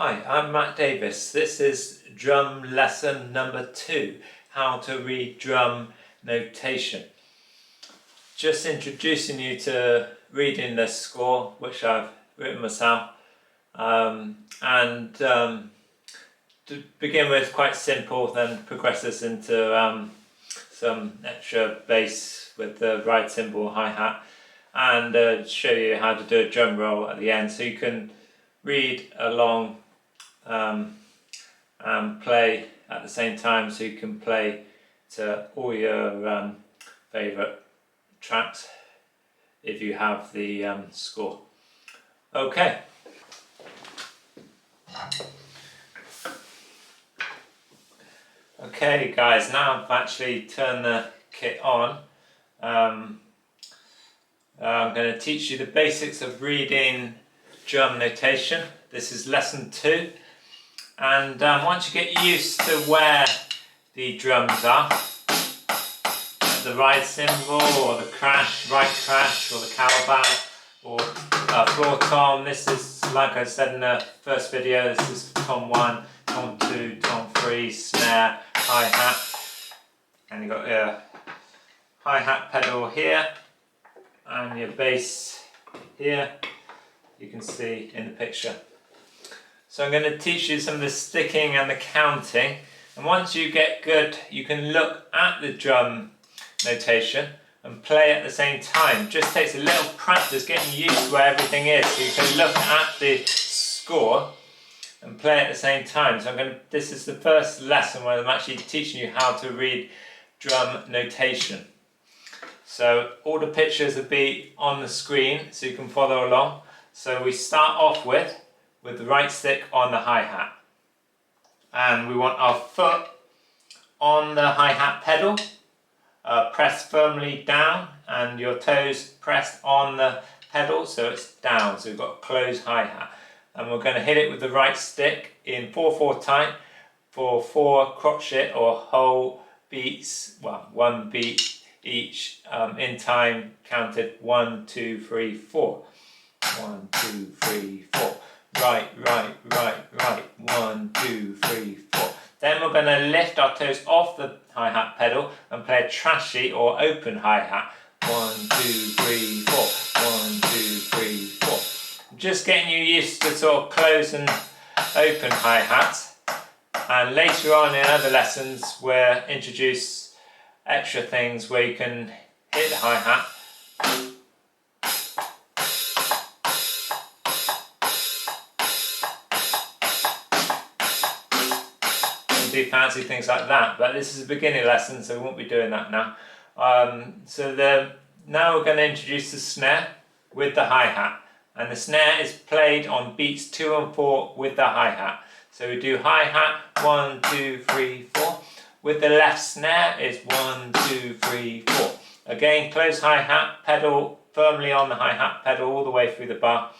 Hi, I'm Matt Davies. This is drum lesson number 2, how to read drum notation. Just introducing you to reading the score, which I've written myself. To begin with, quite simple, then progresses into some extra bass with the ride cymbal hi-hat, and show you how to do a drum roll at the end, so you can read along and play at the same time, so you can play to all your favourite tracks if you have the score. Okay. Okay guys, now I've actually turned the kit on. I'm going to teach you the basics of reading drum notation. This is lesson 2, and once you get used to where the drums are, the ride cymbal or the right crash or the cowbell or floor tom, this is, like I said in the first video, this is tom 1, tom 2, tom 3, snare, hi-hat, and you've got your hi-hat pedal here and your bass here, you can see in the picture. So I'm going to teach you some of the sticking and the counting, and once you get good you can look at the drum notation and play at the same time. Just takes a little practice getting used to where everything is, so you can look at the score and play at the same time. So this is the first lesson where I'm actually teaching you how to read drum notation. So all the pictures will be on the screen so you can follow along. So we start off with the right stick on the hi-hat, and we want our foot on the hi-hat pedal, pressed firmly down, and your toes pressed on the pedal so it's down, so we've got a closed hi-hat, and we're going to hit it with the right stick in 4/4 time for 4 crotchet or whole beats, well, 1 beat each, in time counted 1, 2, 3, 4. 1, 2, 3, 4. Right, right, right, right. 1, 2, 3, 4. Then we're going to lift our toes off the hi-hat pedal and play a trashy or open hi-hat. 1, 2, 3, 4. 1, 2, 3, 4. Just getting you used to sort of close and open hi-hats. And later on in other lessons we'll introduce extra things where you can hit the hi-hat and do fancy things like that, but this is a beginning lesson so we won't be doing that now. Now we're going to introduce the snare with the hi-hat, and the snare is played on beats 2 and 4 with the hi-hat. So we do hi-hat 1, 2, 3, 4. With the left snare is 1, 2, 3, 4. Again, close hi-hat, pedal firmly on the hi-hat pedal all the way through the bar.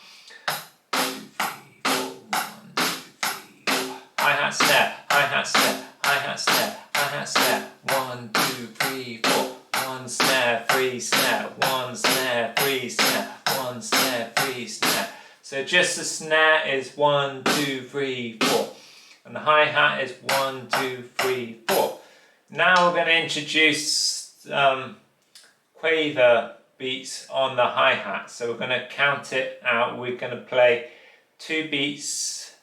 2, 3, 4, 1, 2, 3, 4. Hi-hat snare, hi-hat snare, hi-hat snare, hi-hat snare. 1, 2, 3, 4. 1 snare, 3 snare, 1 snare, 3 snare, 1 snare, 3 snare. So just the snare is 1, 2, 3, 4. And the hi-hat is 1, 2, 3, 4. Now we're going to introduce quaver beats on the hi-hat. So we're going to count it out. We're going to play 2 beats,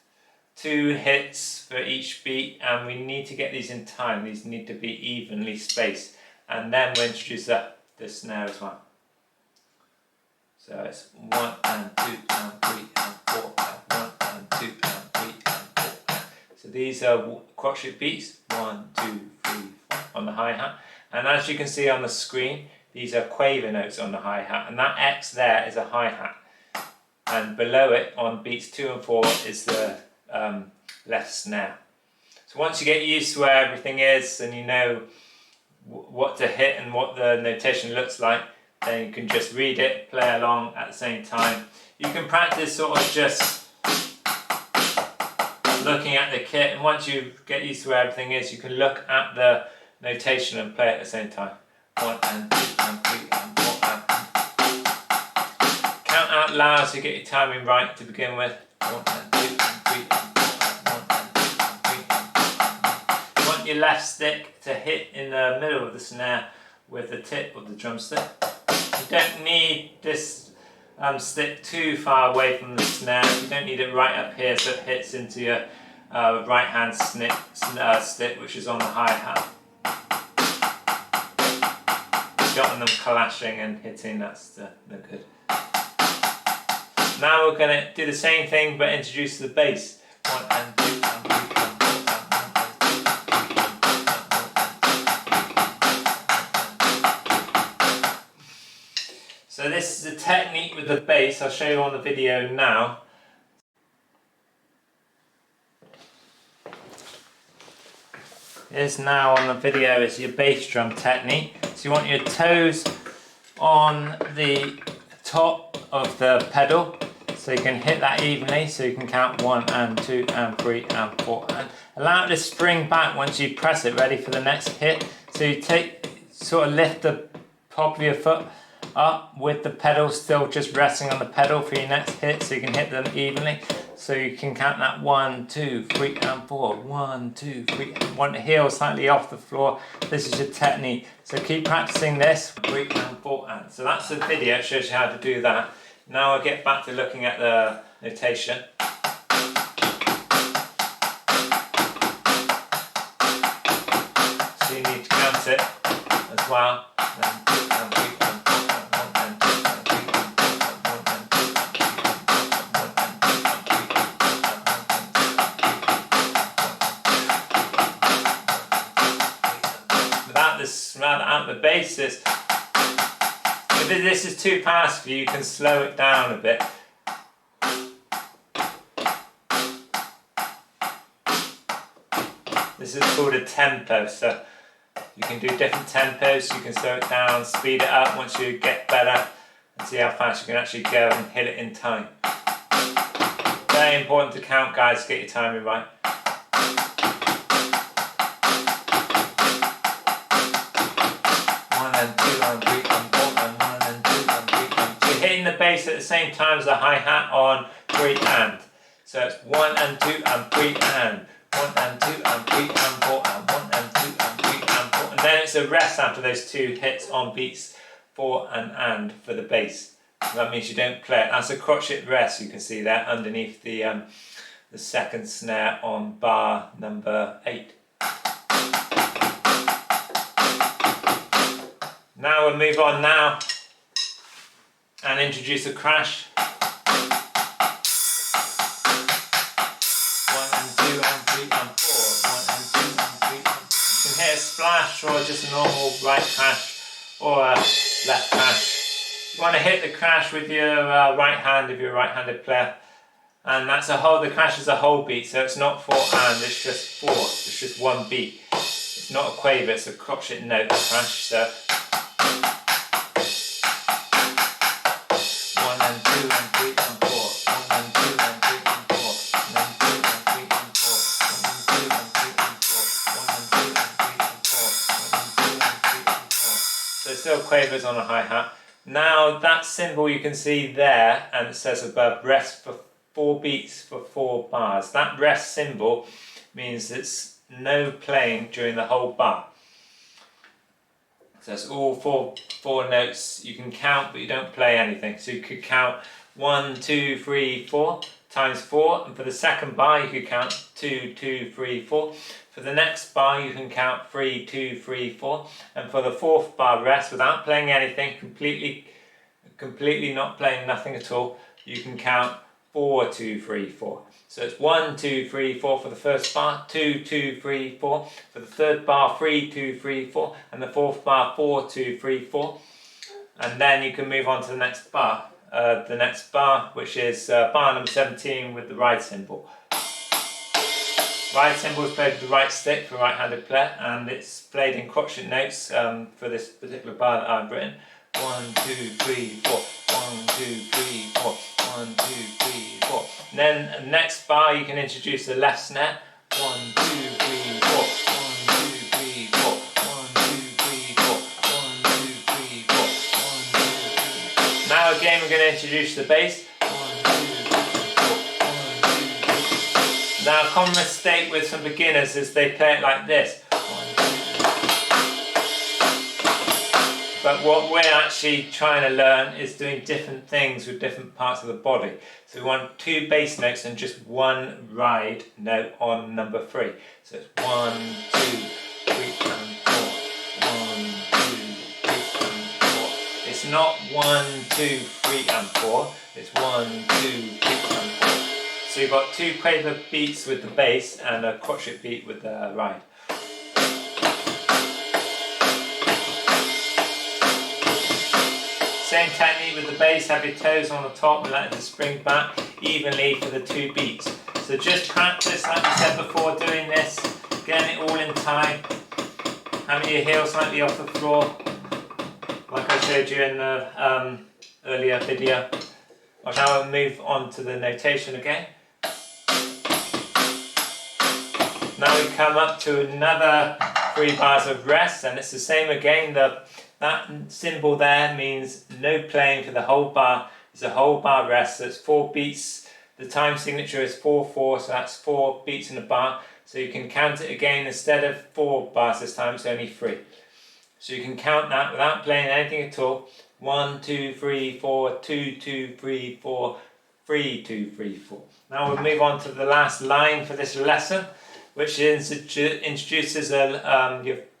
2 hits for each beat, and we need to get these in time. These need to be evenly spaced. And then we'll introduce the snare as well. So it's 1 and 2 and 3 and 4 and 1 and 2 and 3 and 4. So these are crotchet beats, 1, 2, 3, 4 on the hi-hat. And as you can see on the screen, these are quaver notes on the hi-hat, and that X there is a hi-hat. And below it on beats 2 and 4 is the left snare. So once you get used to where everything is and you know what to hit and what the notation looks like, then you can just read it, play along at the same time. You can practice sort of just looking at the kit, and once you get used to where everything is, you can look at the notation and play at the same time. 1 and 2 and 3 and 4 and... Count out loud so you get your timing right to begin with. 1 and 2 and 3 and 4 your left stick to hit in the middle of the snare with the tip of the drumstick. You don't need this stick too far away from the snare. You don't need it right up here so it hits into your right hand stick, which is on the hi-hat. Got them clashing and hitting, that's no good. Now we're going to do the same thing but introduce the bass. 1 and 2 and 3 and 4 and 1 and 2 and 3 and 4. So this is the technique with the bass. I'll show you on the video now. Here's now on the video is your bass drum technique. So you want your toes on the top of the pedal so you can hit that evenly, so you can count 1 and 2 and 3 and 4 and allow it to spring back once you press it, ready for the next hit. So you sort of lift the top of your foot up with the pedal still just resting on the pedal for your next hit, so you can hit them evenly. So you can count that 1, 2, 3 and 4. 1, 2, 3. Want the heel slightly off the floor. This is your technique. So keep practicing this. 3 and 4 and. So that's the video. It shows you how to do that. Now I'll get back to looking at the notation. So you need to count it as well. Without the basis, if this is too fast for you, you can slow it down a bit. This is called a tempo, so you can do different tempos. You can slow it down, speed it up once you get better, and see how fast you can actually go and hit it in time. Very important to count, guys, to get your timing right. 1 and 2 and 3 and 4 and 1 and 2 and 3 and 2. You're hitting the bass at the same time as the hi-hat on 3 and. So it's 1 and 2 and 3 and. 1 and 2 and 3 and 4 and 1 and 2 and 3 and 4. And then it's a rest after those two hits on beats 4 and for the bass. So that means you don't play it. That's a crotchet rest, you can see there underneath the second snare on bar number 8. Now we'll move on now and introduce a crash. 1 and 2 and 3 and 4. 1 and 2 and 3 and 4. You can hit a splash or just a normal right crash or a left crash. You want to hit the crash with your right hand if you're a right-handed player. And that's the crash is a whole beat, so it's not 4 and, it's just 4. It's just one beat. It's not a quaver, it's a crotchet note crash. So 1 and 2 and 3 and 4. 1 and 2 and 3 and 4. 1 and 2 and 3 and 4. 1 and 2 and 3 and 4. 1 and 2 and 3 and 4. 1 and 2 and 3 and 4. So it still quavers on a hi-hat. Now that cymbal you can see there, and it says above rest for 4 beats for 4 bars. That rest cymbal means it's no playing during the whole bar. So it's all four notes you can count, but you don't play anything. So you could count 1, 2, 3, 4 times 4, and for the second bar you could count 2, 2, 3, 4. For the next bar you can count 3, 2, 3, 4, and for the fourth bar rest, without playing anything, completely not playing nothing at all, you can count 4, 2, 3, 4. So it's 1, 2, 3, 4 for the first bar, 2, 2, 3, 4. For the third bar, 3, 2, 3, 4. And the fourth bar, 4, 2, 3, 4. And then you can move on to the next bar. Which is bar number 17 with the right cymbal. Right cymbal is played with the right stick for a right-handed player, and it's played in crotchet notes for this particular bar that I've written. 1, 2, 3, 4. 1, 2, 3, 4. 1, 2, 3, 4. And then the next bar you can introduce the left snare. 1, 2, 3, 4. 1, 2, 3, 4. 1, 2, 3, 4. 1, 2, 3, 4. 1, 2, 3. Now again we're going to introduce the bass. 1, 2, 3, 4. 1, 2, 3. Now a common mistake with some beginners is they play it like this. 1, But what we're actually trying to learn is doing different things with different parts of the body. So we want 2 bass notes and just 1 ride note on number 3. So it's 1, 2, 3 and 4. 1, 2, 3 and 4. It's not 1, 2, 3 and 4. It's 1, 2, 3 and 4. So you've got 2 quaver beats with the bass and a crotchet beat with the ride. Same technique with the bass, have your toes on the top and let it spring back evenly for the 2 beats. So just practice, like we said before, doing this, getting it all in time, having your heels slightly off the floor, like I showed you in the earlier video. I'll now move on to the notation again. Now we come up to another 3 bars of rest, and it's the same again. That symbol there means no playing for the whole bar. It's a whole bar rest, so it's 4 beats. The time signature is 4/4, so that's 4 beats in a bar. So you can count it again, instead of 4 bars this time, it's only 3. So you can count that without playing anything at all. 1, 2, 3, 4, 2, 2, 3, 4, 3, 2, 3, 4. Now we'll move on to the last line for this lesson, which introduces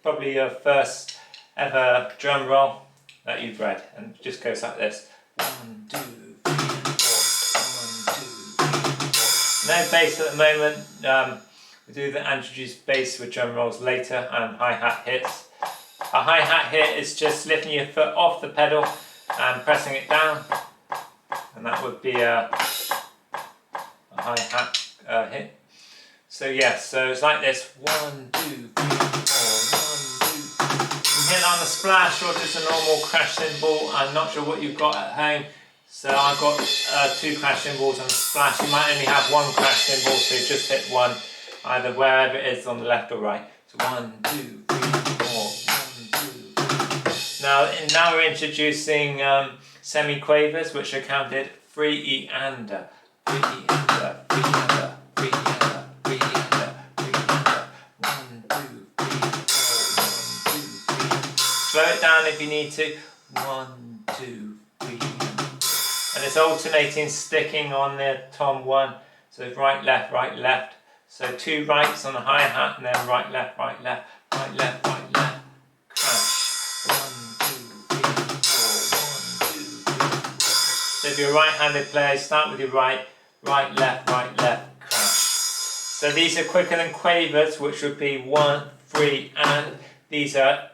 probably your first ever drum roll that you've read, and it just goes like this: 1, 2, 3, 4, 1, 2, 3, 4. No bass at the moment. We do the introduced bass with drum rolls later, and hi-hat hits. A hi-hat hit is just lifting your foot off the pedal and pressing it down, and that would be a hi-hat hit. So yes, so it's like this: 1, 2, 3, 4, 1, 2. You can hit on the splash or just a normal crash cymbal. I'm not sure what you've got at home, so I've got 2 crash cymbals and a splash. You might only have 1 crash cymbal, so you just hit 1, either wherever it is on the left or right. So 1, 2, 3, 4, 1, 2, 3. Now we're introducing semi-quavers, which are counted 3 and 3 and 3 and 3 and 3 and 3 and 1, 2, 3, 4, 1, 2, 3. Slow it down if you need to. 1, 2, 3, and it's alternating, sticking on the tom 1. So right, left, right, left. So 2 rights on the hi-hat, and then right, left, right, left, right, left, right, left. Crash. 1, 2, 3, 4. 1, 2, 3, 4. So if you're a right-handed player, start with your right, right, left, crash. So these are quicker than quavers, which would be 1, 3, and these are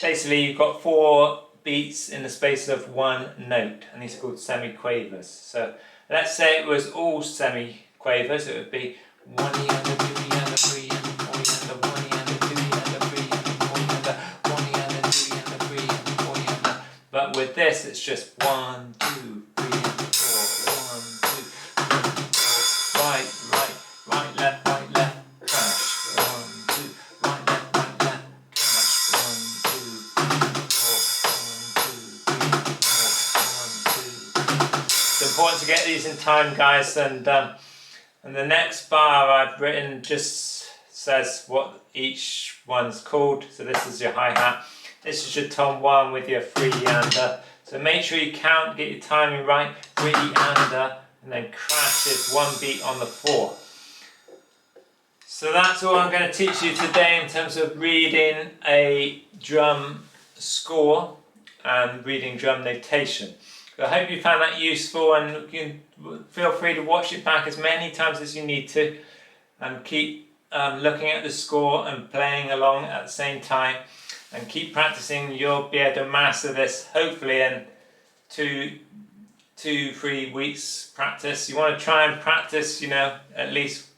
basically you've got 4 beats in the space of 1 note, and these are called semi-quavers. So let's say it was all semi-quavers, it would be 1 and 2 and 3 and 4 and 1 and 2 and 3 and 4 and 1 and 2 and 3 and 4 and. But with this, it's just 1, 2, 3 and 4, 1, 2, 3 and 4, right, left, crash. 1, 2, right, left, crash. 1, 2, 3, 4, 1, 2, 3, 4, 1, 2. It's important to get these in time, guys, and the next bar I've written just says what each one's called. So this is your hi-hat, this is your tom 1 with your 3 and so make sure you count, get your timing right. 3 and then crash is 1 beat on the 4. So that's all I'm going to teach you today in terms of reading a drum score and reading drum notation. I hope you found that useful, and you can feel free to watch it back as many times as you need to, and keep looking at the score and playing along at the same time, and keep practicing. You'll be able to master this hopefully in 2-3 weeks practice. You want to try and practice, at least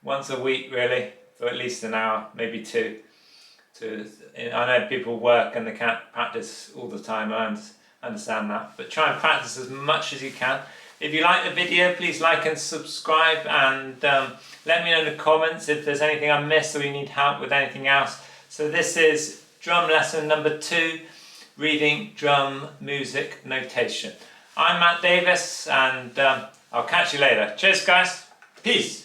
once a week really, for at least an hour, maybe 2. I know people work and they can't practice all the time. I understand that, but try and practice as much as you can. If you like the video, please like and subscribe, and let me know in the comments if there's anything I missed or you need help with anything else. So this is drum lesson number 2, reading drum music notation. I'm Matt Davies, and I'll catch you later. Cheers guys, peace.